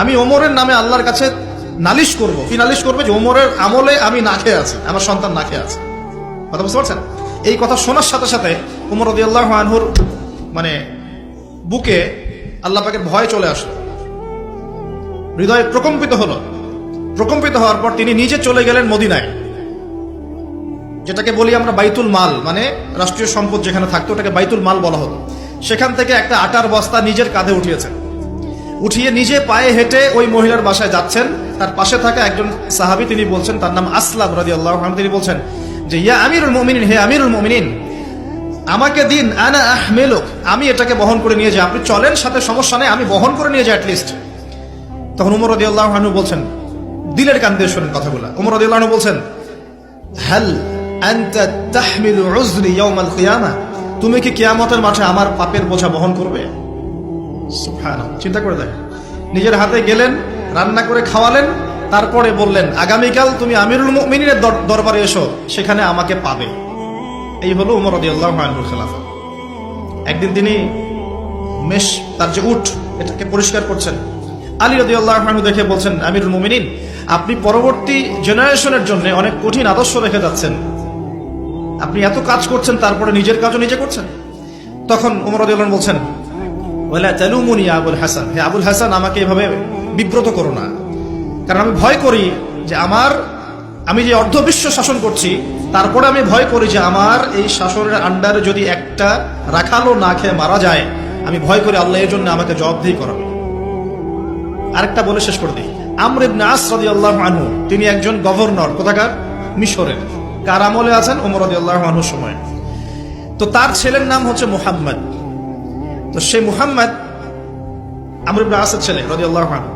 আমি ওমরের নামে আল্লাহর কাছে নালিশ করব। কি নালিশ করবে? যে ওমরের আমলে আমি না খেয়ে আছি, আমার সন্তান না খেয়ে আছে। কথা বুঝতে পারছেন? এই কথা শোনার সাথে সাথে ওমর রাদিয়াল্লাহু আনহুর মানে বুকে আল্লাহ পাকের ভয় চলে আসলো, হৃদয় প্রকম্পিত হলো। প্রকম্পিত হওয়ার পর তিনি নিজে চলে গেলেন মদিনায়, যেটাকে বলি আমরা বাইতুল মাল, মানে রাষ্ট্রীয় সম্পদ যেখানে থাকতো ওটাকে বাইতুল মাল বলা হতো। সেখান থেকে একটা আটার বস্তা নিজের কাঁধে উঠিয়েছেন, উঠিয়ে নিজে পায়ে হেঁটে ওই মহিলার বাসায় যাচ্ছেন। তার পাশে থাকা একজন সাহাবী, তিনি বলছেন, তার নাম আসলাম রাদিয়াল্লাহু আনহু, তিনি বলছেন যে ইয়া আমিরুল মুমিনিন, হে আমিরুল মুমিনিন, আমাকে দিন, আনা আহমিলুক, আমি এটাকে বহন করে নিয়ে যাই, আপনি চলেন সাথে, সমস্যা নেই, আমি বহন করে নিয়ে যাই অ্যাটলিস্ট। তখন ওমর রাদিয়াল্লাহু আনহু বলছেন, দিলের কান দিয়ে শোনেন কথাগুলো, ওমর রাদিয়াল্লাহু আনহু বলছেন, হাল আনতা তাহমিলু উযরি ইয়াউমাল কিয়ামা, তুমি কি কিয়ামতের মাঠে আমার পাপের বোঝা বহন করবে? সুবহানাল্লাহ, চিন্তা করে দেখেন। নিজের হাতে গেলেন, রান্না করে খাওয়ালেন, তারপরে বললেন আগামীকাল তুমি আমিরুল মুমিনিনের দরবারে এসো, সেখানে আমাকে পাবে। এই হলো ওমর রাদিয়াল্লাহু আনহুর খেলাফত। একদিন তিনি তার যে উট, এটাকে পরিষ্কার করছেন। আলী রাদিয়াল্লাহু আনহু দেখে বলছেন, আমিরুল মুমিনিন, আপনি পরবর্তী জেনারেশনের জন্য অনেক কঠিন আদর্শ রেখে যাচ্ছেন, আপনি এত কাজ করছেন, তারপরে নিজের কাজও নিজে করছেন। তখন ওমর রাদিয়াল্লাহু আনহু বলছেন, ওয়ালা তালুমুনি ইয়া আবুল হাসান, হে আবুল হাসান, আমাকে এভাবে বিব্রত করো না, কারণ আমি ভয় করি যে আমি যে অর্ধবিশ্ব শাসন করছি, তারপরে আমি ভয় করি যে আমার এই শাসনের আন্ডারে যদি একটা রাখালও না খেয়ে মারা যায়, আমি ভয় করি আল্লাহ এর জন্য আমাকে জবাবদিহি করাবে। আরেকটা বলে শেষ করে দিই, আমর ইবনে আস রাদিয়াল্লাহু আনহু, তিনি একজন গভর্নর, কোথাকার? মিশরের। কার আমলে আছেন? ওমর রাদিয়াল্লাহু আনহুর সময়। তো তার ছেলের নাম হচ্ছে মুহাম্মদ। তো সেই মুহাম্মদ আমর ইবনে আসের ছেলে রাদিয়াল্লাহু আনহু।